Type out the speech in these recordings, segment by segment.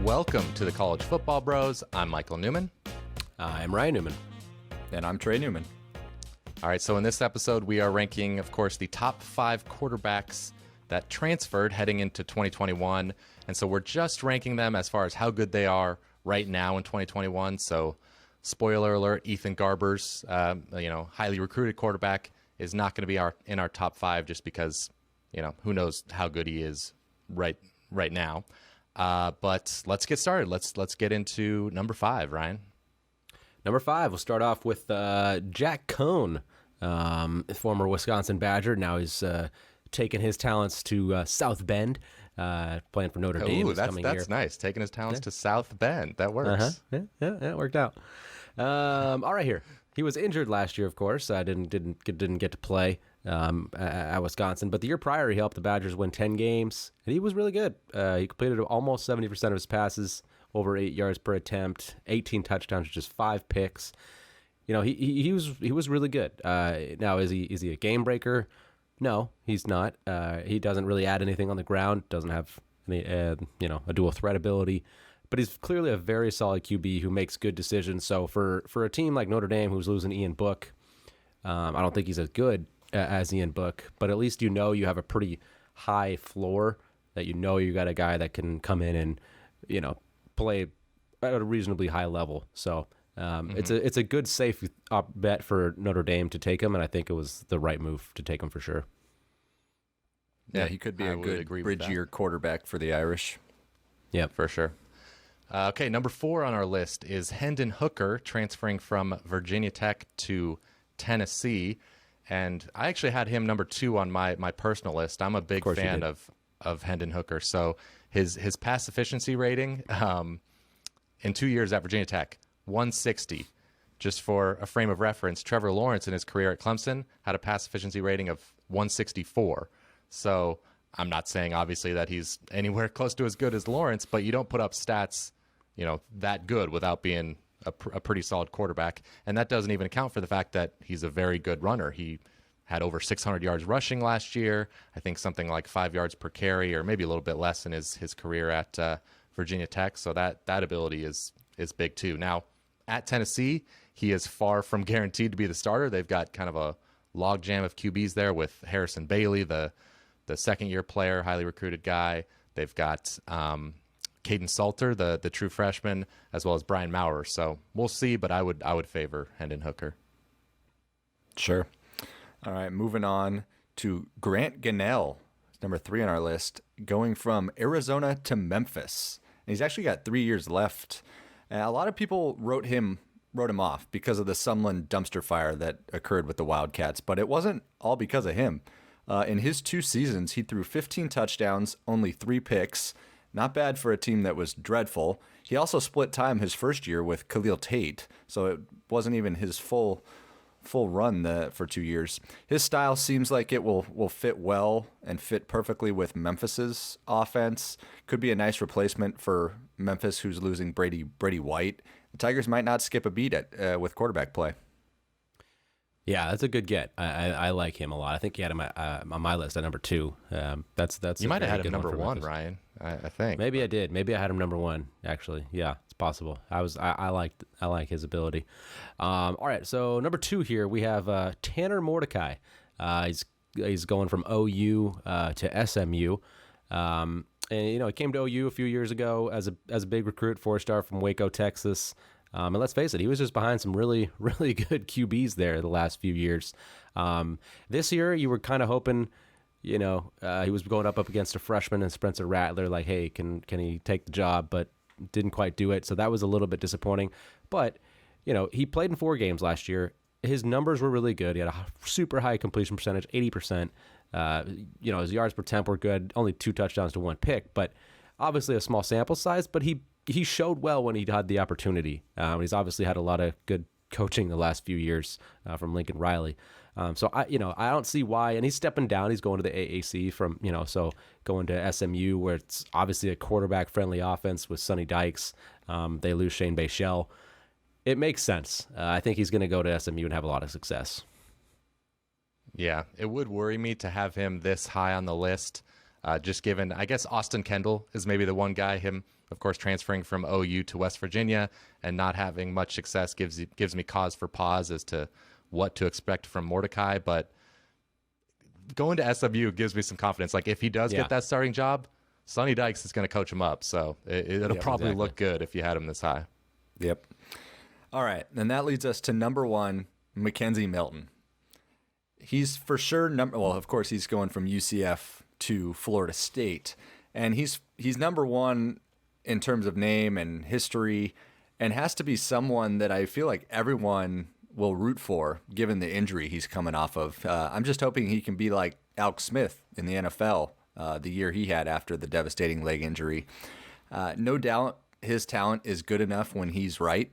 Welcome to the College Football Bros. I'm Michael Newman. I'm Ryan Newman. And I'm Trey Newman. All right, so in this episode, we are ranking, of course, the top 5 quarterbacks that transferred heading into 2021. And so we're just ranking them as far as how good they are right now in 2021. So spoiler alert, Ethan Garbers, highly recruited quarterback, is not going to be in our top 5 just because, who knows how good he is right now. But let's get started. Let's get into number 5, Ryan. Number 5, we'll start off with Jack Coan, former Wisconsin Badger. Now he's taking his talents to South Bend, playing for Notre Dame. That's nice. Taking his talents to South Bend. That works. Yeah, it worked out. All right, here. He was injured last year, of course. Didn't get to play at Wisconsin, but the year prior he helped the Badgers win 10 games, and he was really good. He completed almost 70% of his passes, over 8 yards per attempt, 18 touchdowns, just 5 picks. He was really good. Now is he a game breaker? No, he's not. He doesn't really add anything on the ground. Doesn't have any a dual threat ability. But he's clearly a very solid QB who makes good decisions. So for a team like Notre Dame who's losing Ian Book, I don't think he's as good as Ian Book, but at least you have a pretty high floor, that you got a guy that can come in and play at a reasonably high level. So it's a good safe bet for Notre Dame to take him, and I think it was the right move to take him for sure. Yeah, he could be a good bridge-year quarterback for the Irish. Yeah, for sure. Okay, number 4 on our list is Hendon Hooker, transferring from Virginia Tech to Tennessee. And I actually had him number 2 on my personal list. I'm a big fan of Hendon Hooker. So his pass efficiency rating in 2 years at Virginia Tech, 160. Just for a frame of reference, Trevor Lawrence in his career at Clemson had a pass efficiency rating of 164. So I'm not saying, obviously, that he's anywhere close to as good as Lawrence, but you don't put up stats that good without being a pretty solid quarterback. And that doesn't even account for the fact that he's a very good runner. He had over 600 yards rushing last year. I think something like 5 yards per carry, or maybe a little bit less in his career at Virginia Tech. So that ability is big too. Now, at Tennessee, he is far from guaranteed to be the starter. They've got kind of a logjam of QBs there with Harrison Bailey, the second-year player, highly recruited guy. They've got Caden Salter, the true freshman, as well as Brian Maurer. So we'll see, but I would favor Hendon Hooker. Sure. All right, moving on to Grant Gunnell, number 3 on our list, going from Arizona to Memphis. And he's actually got 3 years left. And a lot of people wrote him off because of the Sumlin dumpster fire that occurred with the Wildcats, but it wasn't all because of him. In his 2 seasons, he threw 15 touchdowns, only 3 picks. Not bad for a team that was dreadful. He also split time his first year with Khalil Tate, so it wasn't even his full run for 2 years. His style seems like it will fit well and fit perfectly with Memphis's offense. Could be a nice replacement for Memphis, who's losing Brady White. The Tigers might not skip a beat with quarterback play. Yeah, that's a good get. I like him a lot. I think you had him on my list at number 2. That's you might have had him number 1, Ryan. I think maybe I did. Maybe I had him number 1. Actually, yeah, it's possible. I like his ability. All right, so number 2 here we have Tanner Mordecai. He's going from OU to SMU. And he came to OU a few years ago as a big recruit, 4-star from Waco, Texas. And let's face it, he was just behind some really, really good QBs there the last few years. This year, you were kind of hoping, he was going up against a freshman and Spencer Rattler, like, hey, can he take the job? But didn't quite do it. So that was a little bit disappointing. But, he played in 4 games last year. His numbers were really good. He had a super high completion percentage, 80%. His yards per attempt were good, only 2 touchdowns to 1 pick. But obviously a small sample size, but he showed well when he had the opportunity. He's obviously had a lot of good coaching the last few years from Lincoln Riley. So I don't see why. And he's stepping down. He's going to the AAC from, so going to SMU, where it's obviously a quarterback-friendly offense with Sonny Dykes. They lose Shane Bayshell. It makes sense. I think he's going to go to SMU and have a lot of success. Yeah, it would worry me to have him this high on the list. Just given, I guess Austin Kendall is maybe the one guy. Him, of course, transferring from OU to West Virginia and not having much success gives me cause for pause as to what to expect from Mordecai. But going to SMU gives me some confidence. Like, if he does get that starting job, Sonny Dykes is going to coach him up. So it'll probably look good if you had him this high. Yep. All right. And that leads us to number 1, McKenzie Milton. He's for sure well, of course, he's going from UCF to Florida State. And he's number 1 in terms of name and history, and has to be someone that I feel like everyone will root for, given the injury he's coming off of. I'm just hoping he can be like Alex Smith in the NFL the year he had after the devastating leg injury. No doubt his talent is good enough when he's right.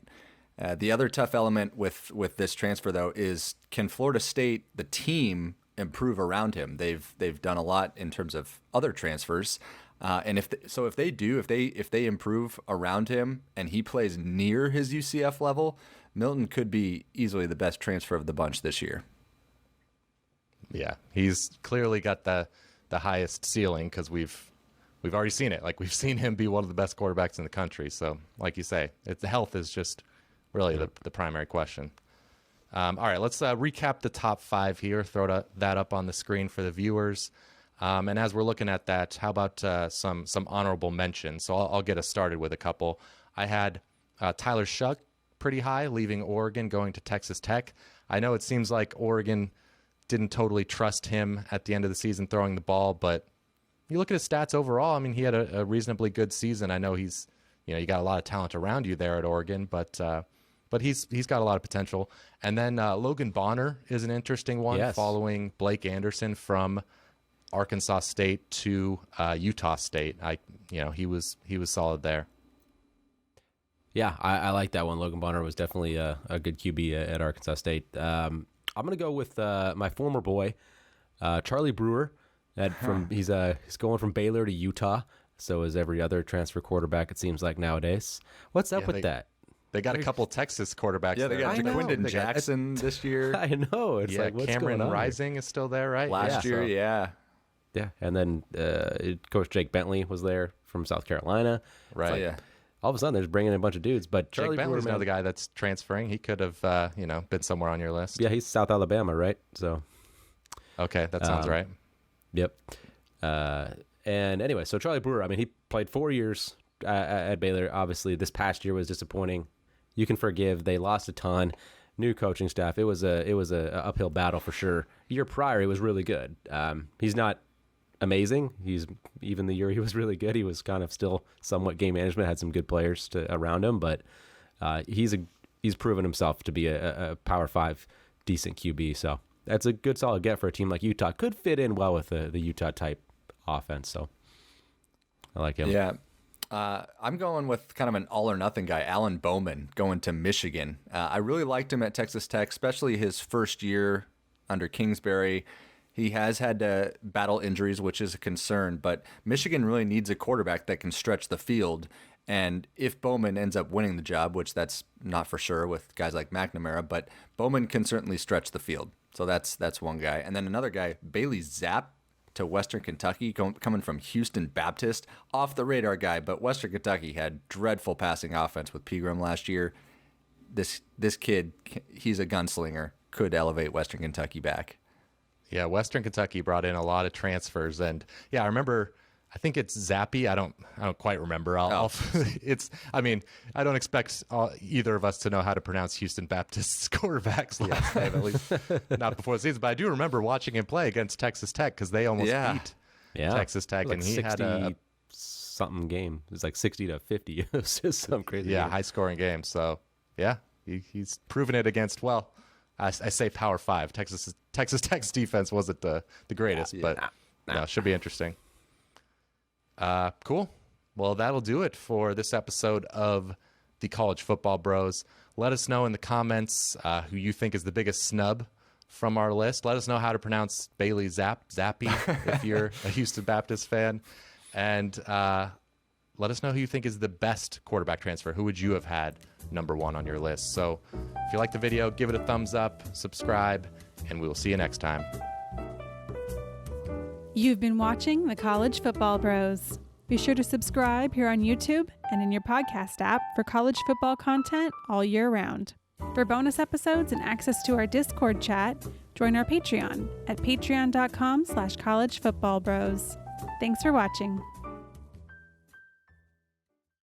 The other tough element with this transfer, though, is can Florida State, the team, improve around him? They've done a lot in terms of other transfers, and if they improve around him and he plays near his UCF level, Milton could be easily the best transfer of the bunch this year. Yeah, he's clearly got the highest ceiling because we've already seen it. Like, we've seen him be one of the best quarterbacks in the country. So, like you say, the health is just really the primary question. All right, let's recap the top 5 here. Throw that up on the screen for the viewers. And as we're looking at that, how about some honorable mentions? So I'll get us started with a couple. I had Tyler Shough pretty high, leaving Oregon, going to Texas Tech. I know it seems like Oregon didn't totally trust him at the end of the season throwing the ball, but you look at his stats overall, I mean, he had a reasonably good season. I know you got a lot of talent around you there at Oregon, but he's got a lot of potential. And then Logan Bonner is an interesting one, following Blake Anderson from Arkansas State to Utah State. He was solid there. Yeah, I like that one. Logan Bonner was definitely a good QB at Arkansas State. I'm going to go with my former boy, Charlie Brewer. He's going from Baylor to Utah. So is every other transfer quarterback, it seems like, nowadays. What's up with that? They got a couple Texas quarterbacks. Yeah, they got Jaquindon Jackson this year. I know. It's like, what's Cameron going on Rising here? Is still there, right? Last year, yeah. Yeah, and then Coach Jake Bentley was there from South Carolina. Right. Like, yeah. All of a sudden, they're just bringing in a bunch of dudes. But Jake Bentley's now the guy that's transferring. He could have, been somewhere on your list. Yeah, he's South Alabama, right? So. Okay, that sounds right. Yep. And anyway, so Charlie Brewer, I mean, he played 4 years at Baylor. Obviously, this past year was disappointing. You can forgive. They lost a ton. New coaching staff. It was a uphill battle for sure. Year prior, he was really good. He's not amazing. Even the year he was really good, he was kind of still somewhat game management. Had some good players around him, but he's proven himself to be a Power 5 decent QB. So that's a good solid get for a team like Utah. Could fit in well with the Utah type offense. So I like him. Yeah. I'm going with kind of an all-or-nothing guy, Alan Bowman, going to Michigan. I really liked him at Texas Tech, especially his first year under Kingsbury. He has had to battle injuries, which is a concern, but Michigan really needs a quarterback that can stretch the field. And if Bowman ends up winning the job, which that's not for sure with guys like McNamara, but Bowman can certainly stretch the field. So that's one guy. And then another guy, Bailey Zappe, to Western Kentucky, coming from Houston Baptist. Off the radar guy, but Western Kentucky had dreadful passing offense with Pegram last year. This kid, he's a gunslinger, could elevate Western Kentucky back. Yeah, Western Kentucky brought in a lot of transfers, and yeah, I remember. I think it's Zappe. I don't quite remember. I don't expect either of us to know how to pronounce Houston Baptist's quarterback's last name, at least not before the season. But I do remember watching him play against Texas Tech because they almost beat Texas Tech, like and he had a something game. It was like 60-50. It was just some crazy. Yeah, game. high scoring game. So yeah, he's proven it against. Well, I say Power 5. Texas Tech's defense wasn't the greatest, but no, should be interesting. Cool. Well, that'll do it for this episode of the College Football Bros. Let us know in the comments who you think is the biggest snub from our list. Let us know how to pronounce Bailey Zappe if you're a Houston Baptist fan. And let us know who you think is the best quarterback transfer. Who would you have had number 1 on your list? So if you like the video, give it a thumbs up, subscribe, and we will see you next time. You've been watching the College Football Bros. Be sure to subscribe here on YouTube and in your podcast app for college football content all year round. For bonus episodes and access to our Discord chat, join our Patreon at patreon.com/collegefootballbros. Thanks for watching.